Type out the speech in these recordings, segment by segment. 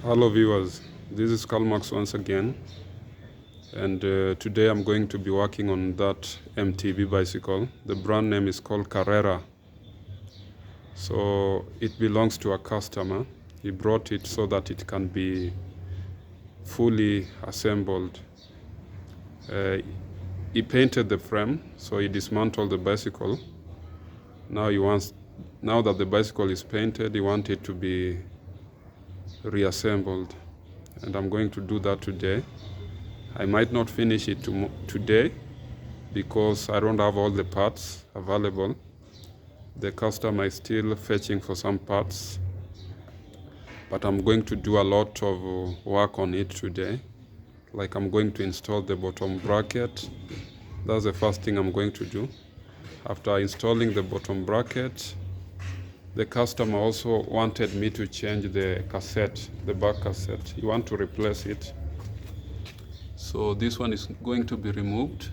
Hello viewers, this is Karl Marx once again, and today I'm going to be working on that MTB bicycle. The brand name is called Carrera. So it belongs to a customer. He brought it so that it can be fully assembled. He painted the frame, so he dismantled the bicycle. Now that the bicycle is painted, he wants it to be reassembled, and I'm going to do that today. I might not finish it today because I don't have all the parts available. The customer is still fetching for some parts, but I'm going to do a lot of work on it today. Like, I'm going to install the bottom bracket. That's the first thing I'm going to do. After installing the bottom bracket, the customer also wanted me to change the cassette, the back cassette. He wants to replace it. So this one is going to be removed,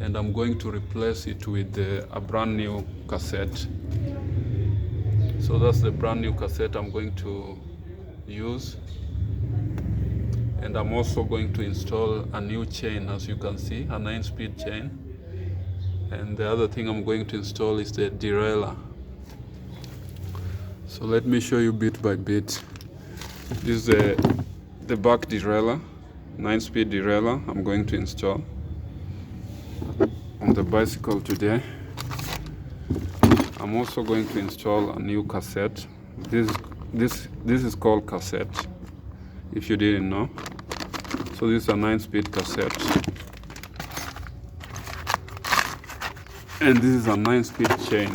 and I'm going to replace it with a brand new cassette. So that's the brand new cassette I'm going to use. And I'm also going to install a new chain, as you can see, a 9-speed chain. And the other thing I'm going to install is the derailleur. So let me show you bit by bit. This is the back derailleur, 9-speed derailleur I'm going to install on the bicycle today. I'm also going to install a new cassette. This is called cassette, if you didn't know. So this is a 9-speed cassette. And this is a 9-speed chain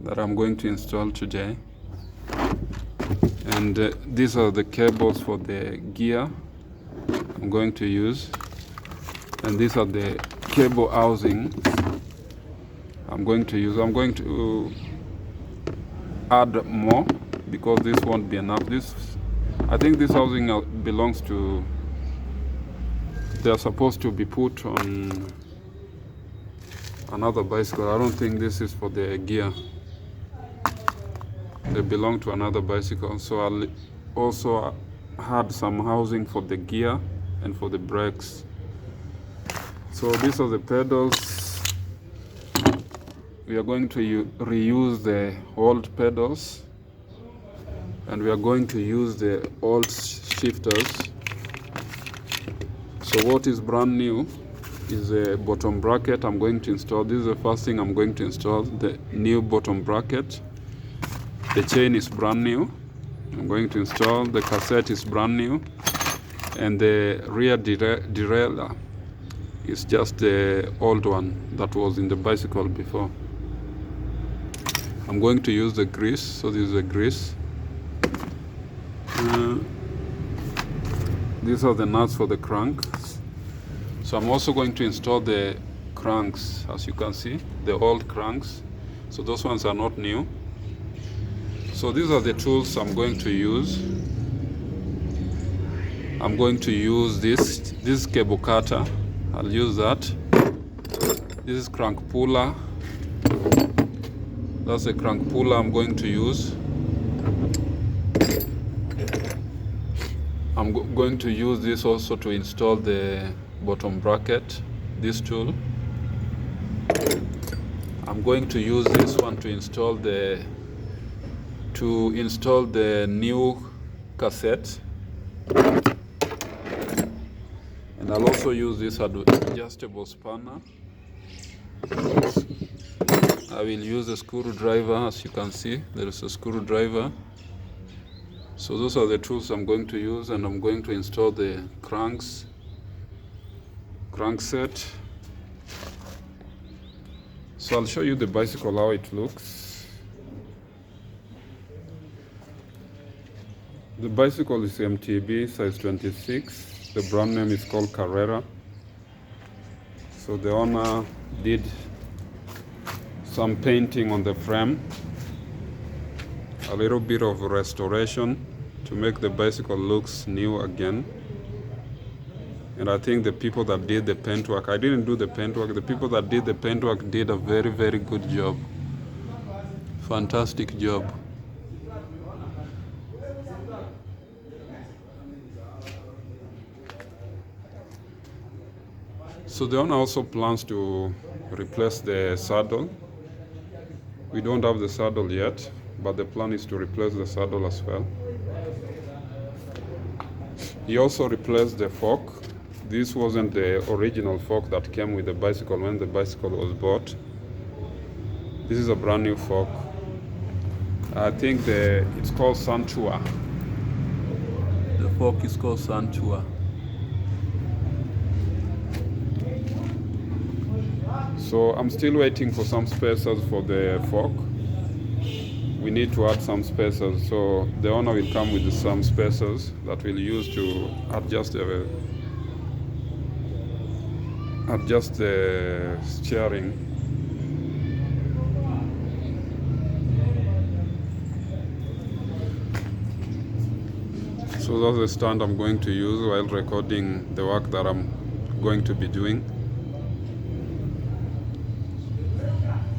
that I'm going to install today. And these are the cables for the gear I'm going to use. And these are the cable housings I'm going to use. I'm going to add more because this won't be enough. I think this housing belongs to, they're supposed to be put on another bicycle. I don't think this is for the gear. They belong to another bicycle. So I'll also add some housing for the gear and for the brakes. So these are the pedals. We are going to reuse the old pedals, and we are going to use the old shifters. So what is brand new is the bottom bracket I'm going to install. This is the first thing I'm going to install, the new bottom bracket. The chain is brand new. I'm going to install. The cassette is brand new. And the rear derailleur is just the old one that was in the bicycle before. I'm going to use the grease. So this is the grease. These are the nuts for the crank. So I'm also going to install the cranks, as you can see, the old cranks. So those ones are not new. So these are the tools I'm going to use. I'm going to use this cable cutter. I'll use that. This is crank puller. That's the crank puller I'm going to use. I'm going to use this also to install the bottom bracket, this tool. I'm going to use this one to install the new cassette. And I'll also use this adjustable spanner. I will use a screwdriver. As you can see, there is a screwdriver. So those are the tools I'm going to use, and I'm going to install the crankset. So I'll show you the bicycle, how it looks. The bicycle is MTB size 26. The brand name is called Carrera. So the owner did some painting on the frame, a little bit of restoration to make the bicycle looks new again. And I think the people that did the paint work, I didn't do the paint work, the people that did the paint work did a very, very good job. Fantastic job. So the owner also plans to replace the saddle. We don't have the saddle yet, but the plan is to replace the saddle as well. He also replaced the fork. This wasn't the original fork that came with the bicycle when the bicycle was bought. This is a brand new fork. I think it's called Santua. The fork is called Santua. So I'm still waiting for some spacers for the fork. We need to add some spacers, so the owner will come with some spacers that we'll use to adjust the steering. So that's the stand I'm going to use while recording the work that I'm going to be doing.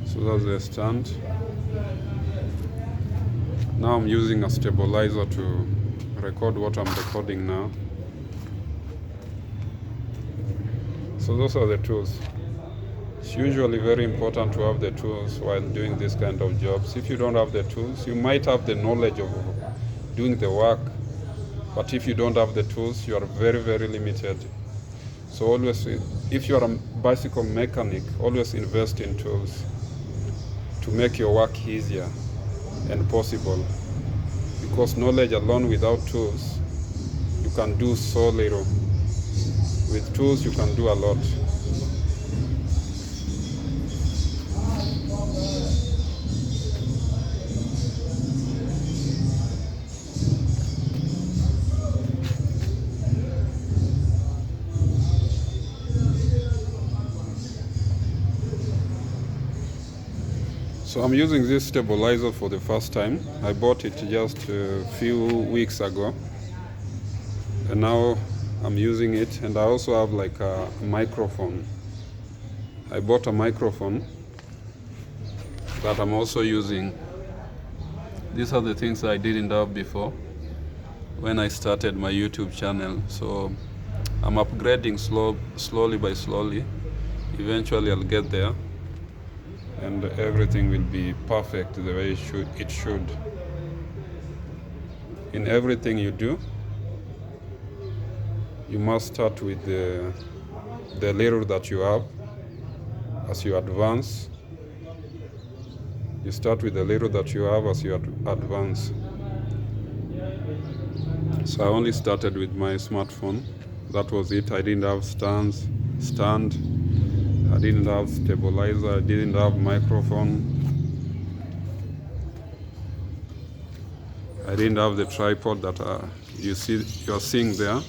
So that's the stand. Now I'm using a stabilizer to record what I'm recording now. So those are the tools. It's usually very important to have the tools while doing this kind of jobs. If you don't have the tools, you might have the knowledge of doing the work, but if you don't have the tools, you are very, very limited. So always, if you are a bicycle mechanic, always invest in tools to make your work easier and possible. Because knowledge alone without tools, you can do so little. With tools, you can do a lot. So I'm using this stabilizer for the first time. I bought it just a few weeks ago, and now I'm using it. And I also have like a microphone. I bought a microphone that I'm also using. These are the things I didn't have before when I started my YouTube channel. So I'm upgrading slowly by slowly. Eventually I'll get there, and everything will be perfect the way it should. In everything you do, you must start with the little that you have. As you advance, you start with the little that you have as you advance. So I only started with my smartphone. That was it. I didn't have stand. I didn't have stabilizer, I didn't have microphone. I didn't have the tripod that you're seeing there.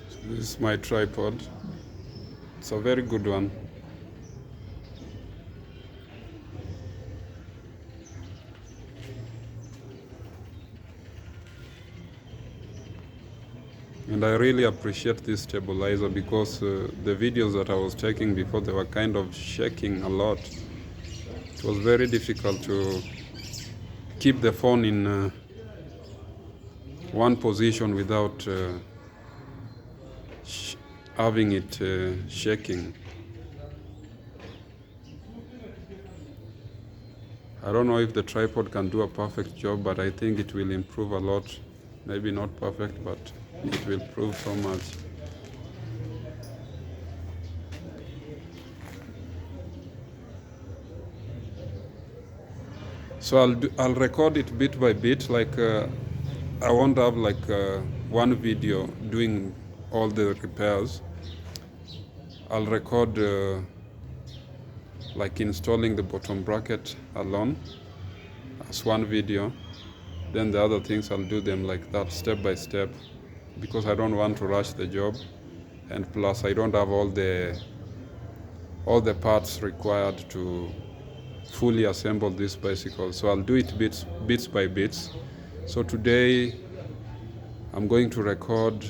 So this is my tripod. It's a very good one. And I really appreciate this stabilizer because the videos that I was taking before, they were kind of shaking a lot. It was very difficult to keep the phone in one position without having it shaking. I don't know if the tripod can do a perfect job, but I think it will improve a lot. Maybe not perfect, but it will improve so much. So I'll record it bit by bit. Like I won't have like one video doing all the repairs. I'll record like installing the bottom bracket alone as one video. Then the other things I'll do them like that, step by step, because I don't want to rush the job, and plus I don't have all the parts required to fully assemble this bicycle. So I'll do it bits by bits. So today I'm going to record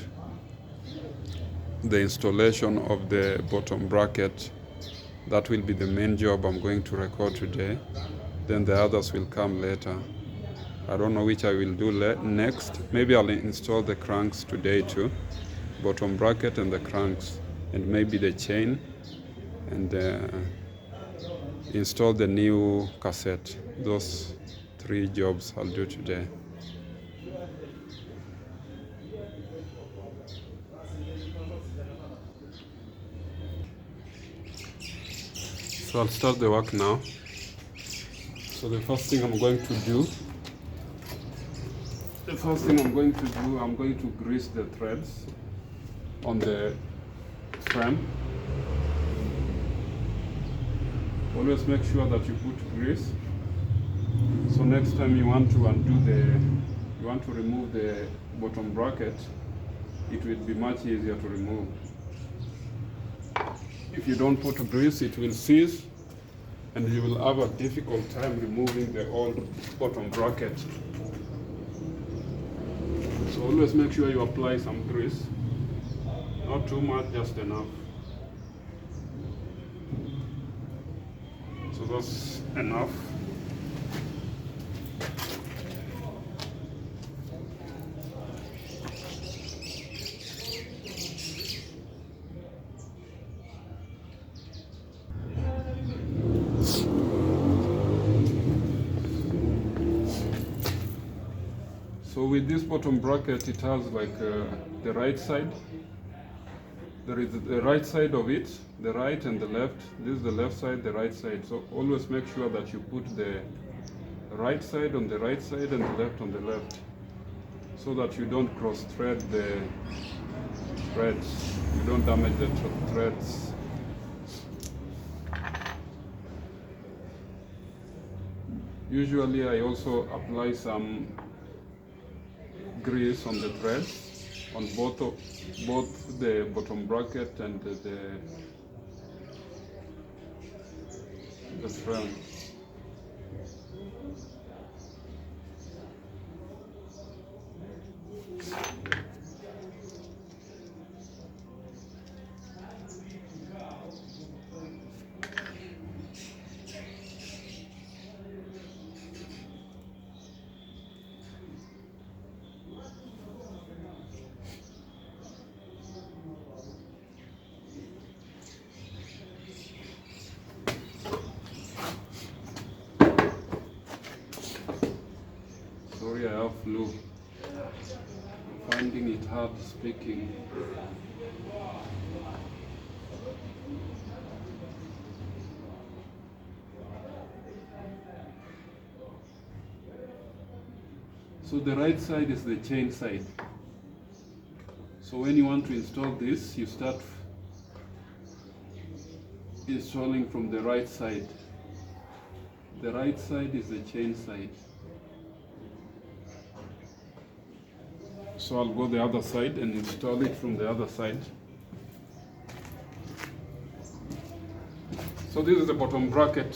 the installation of the bottom bracket. That will be the main job I'm going to record today. Then the others will come later. I don't know which I will do next. Maybe I'll install the cranks today too. Bottom bracket and the cranks, and maybe the chain, and install the new cassette. Those 3 jobs I'll do today. So I'll start the work now. So the first thing I'm going to do, I'm going to grease the threads on the frame. Always make sure that you put grease. So next time you want to remove the bottom bracket, it will be much easier to remove. If you don't put grease, it will seize, and you will have a difficult time removing the old bottom bracket. So always make sure you apply some grease. Not too much, just enough. So that's enough. So with this bottom bracket, it has like the right side. There is the right side of it, the right and the left. This is the left side, the right side. So always make sure that you put the right side on the right side and the left on the left, so that you don't cross thread the threads. You don't damage the threads. Usually I also apply some grease on the threads, on both the bottom bracket and the frame. Sorry, I have flu. I'm finding it hard speaking. So the right side is the chain side. So when you want to install this, you start installing from the right side. The right side is the chain side. So I'll go the other side and install it from the other side. So this is the bottom bracket.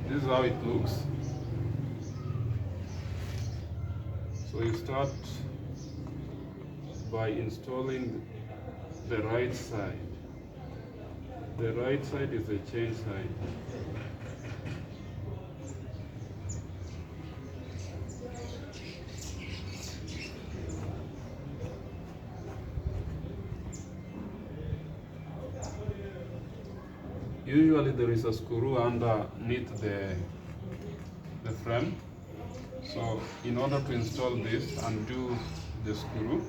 This is how it looks. So you start by installing the right side. The right side is the chain side. Usually there is a screw underneath the frame. So in order to install this, undo the screw,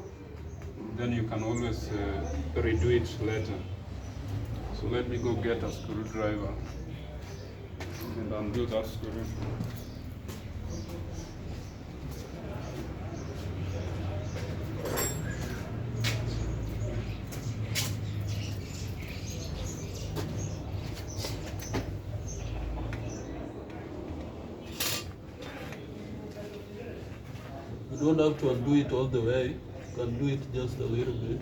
then you can always redo it later. So let me go get a screwdriver and undo that screw. You don't have to undo it all the way, you can do it just a little bit.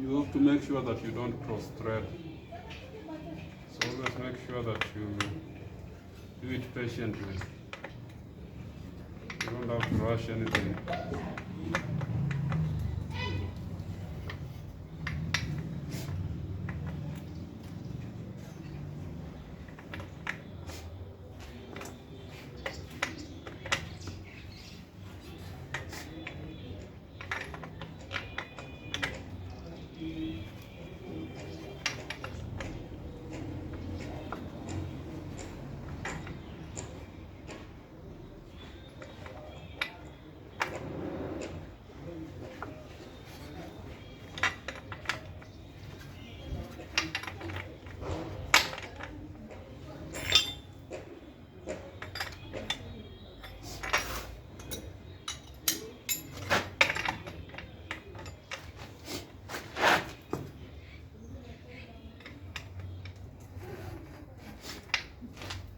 you have to make sure that you don't cross thread. So always make sure that you do it patiently. You don't have to rush anything.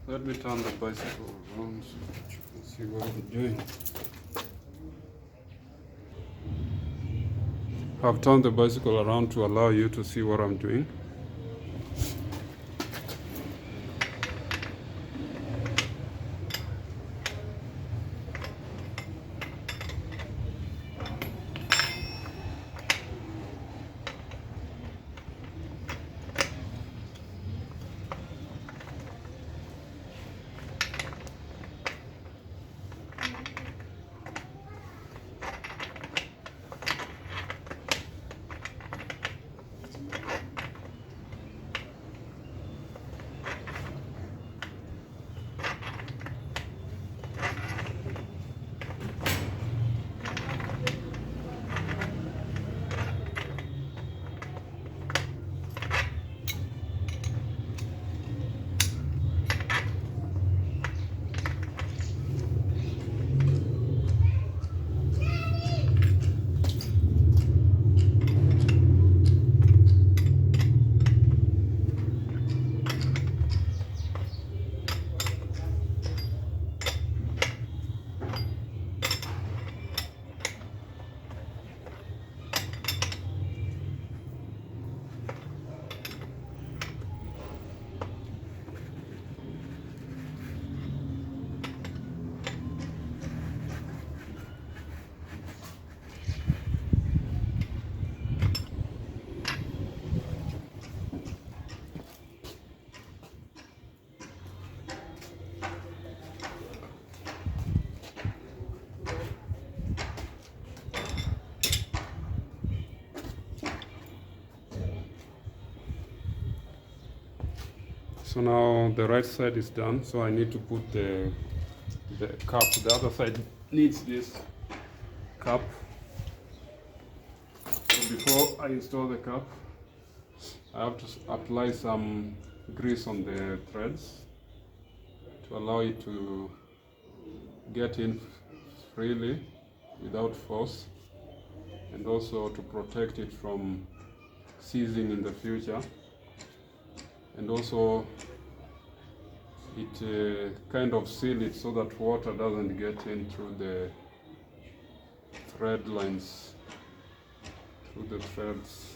Let me turn the bicycle around so that you can see what I'm doing. I've turned the bicycle around to allow you to see what I'm doing. So now the right side is done, so I need to put the cap. The other side needs this cap. So before I install the cap, I have to apply some grease on the threads to allow it to get in freely without force, and also to protect it from seizing in the future. And also it kind of seal it so that water doesn't get in through the thread lines, through the threads.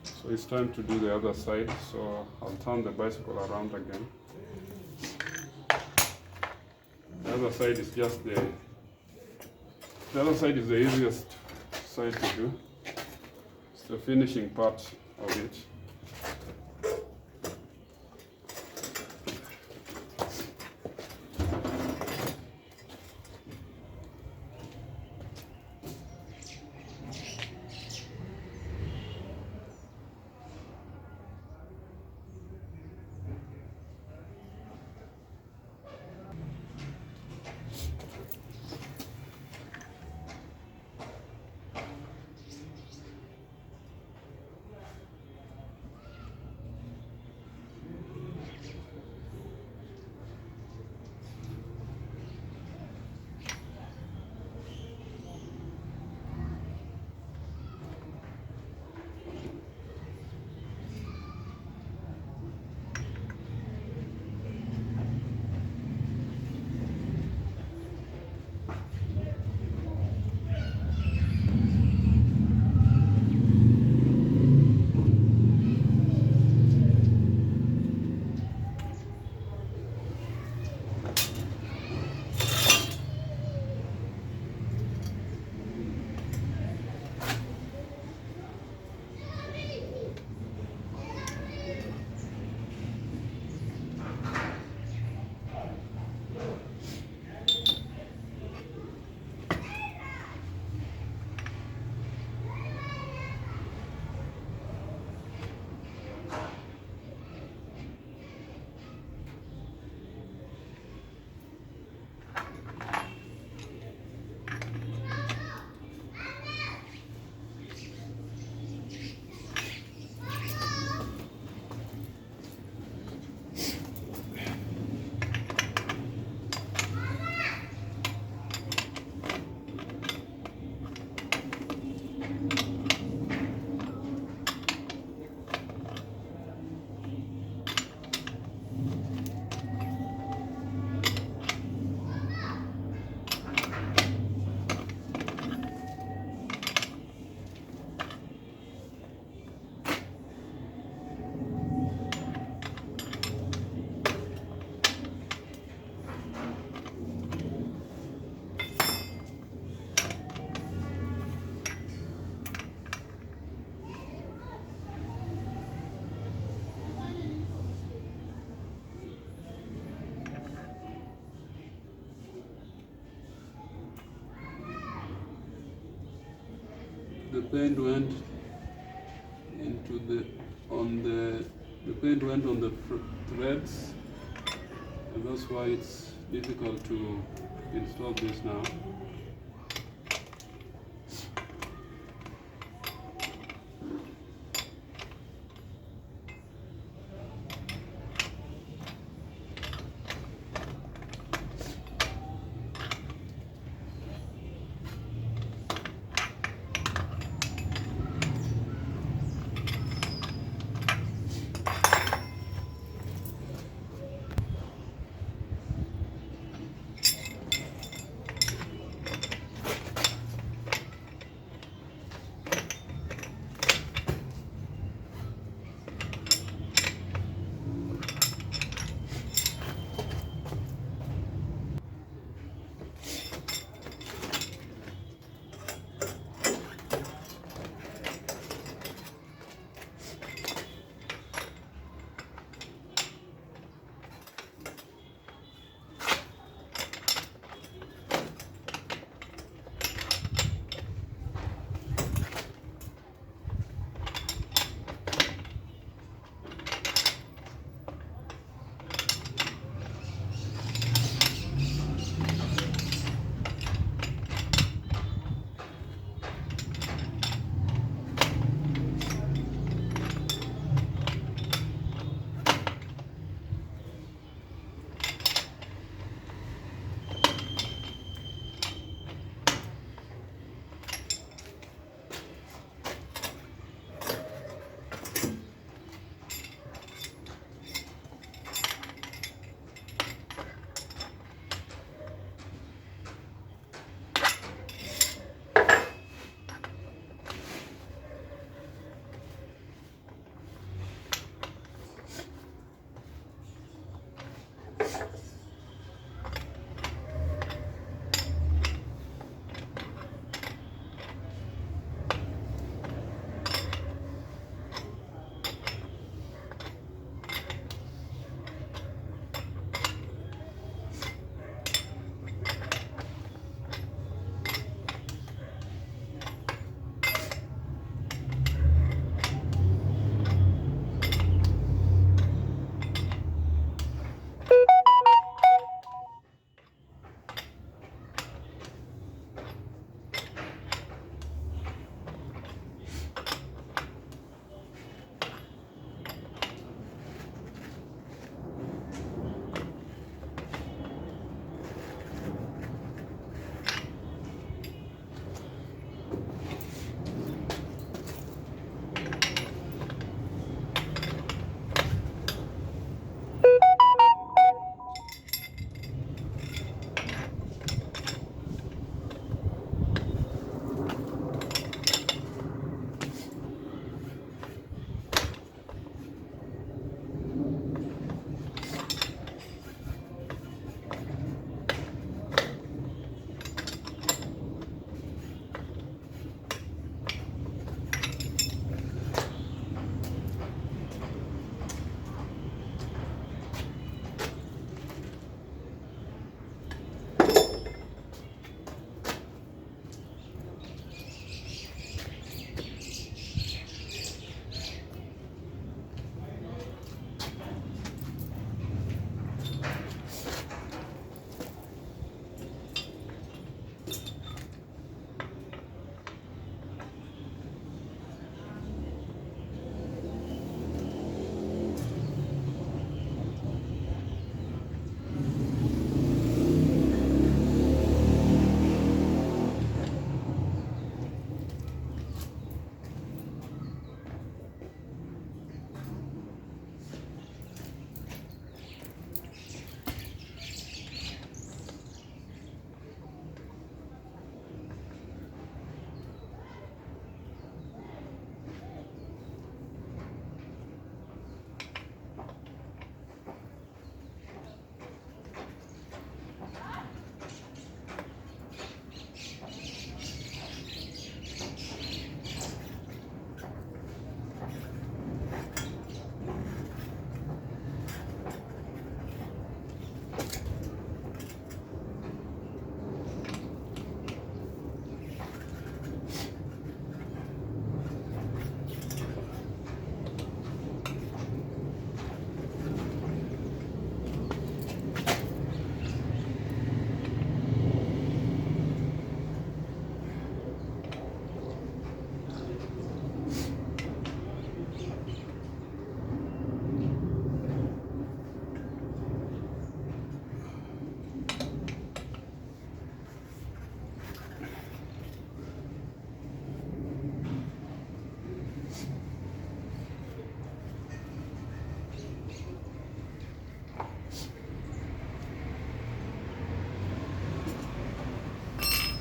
So it's time to do the other side, so I'll turn the bicycle around again. The other side is just the other side is the easiest side to do. It's the finishing part of it. the paint went into the paint went on the threads, and that's why it's difficult to install this now.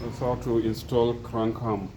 That's how to install crank arm.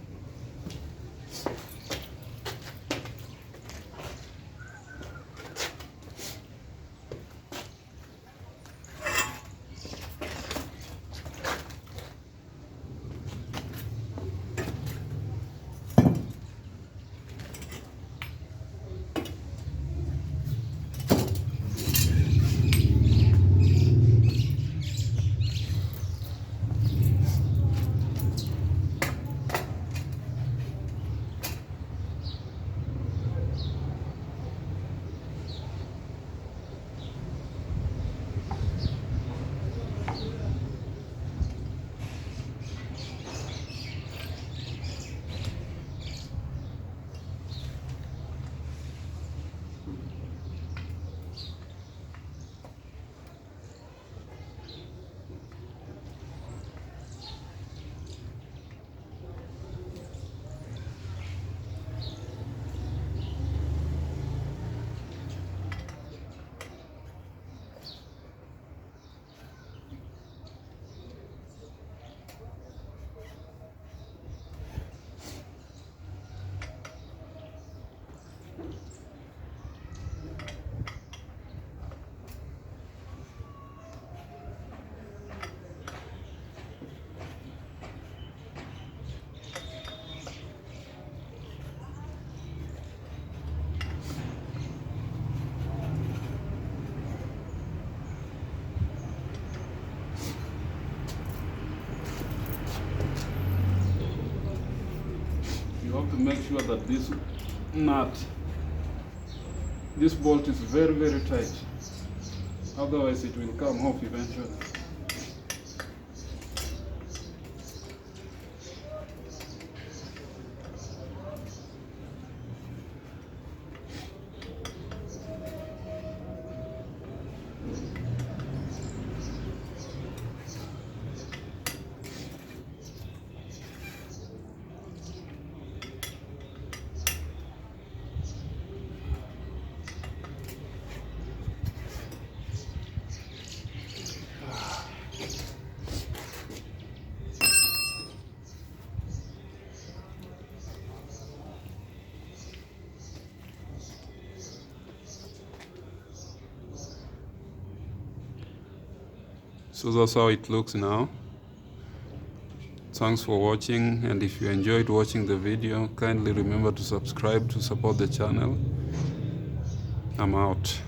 You have to make sure that this nut, this bolt is very, very tight. Otherwise it will come off eventually. So that's how it looks now. Thanks for watching, and if you enjoyed watching the video, kindly remember to subscribe to support the channel. I'm out.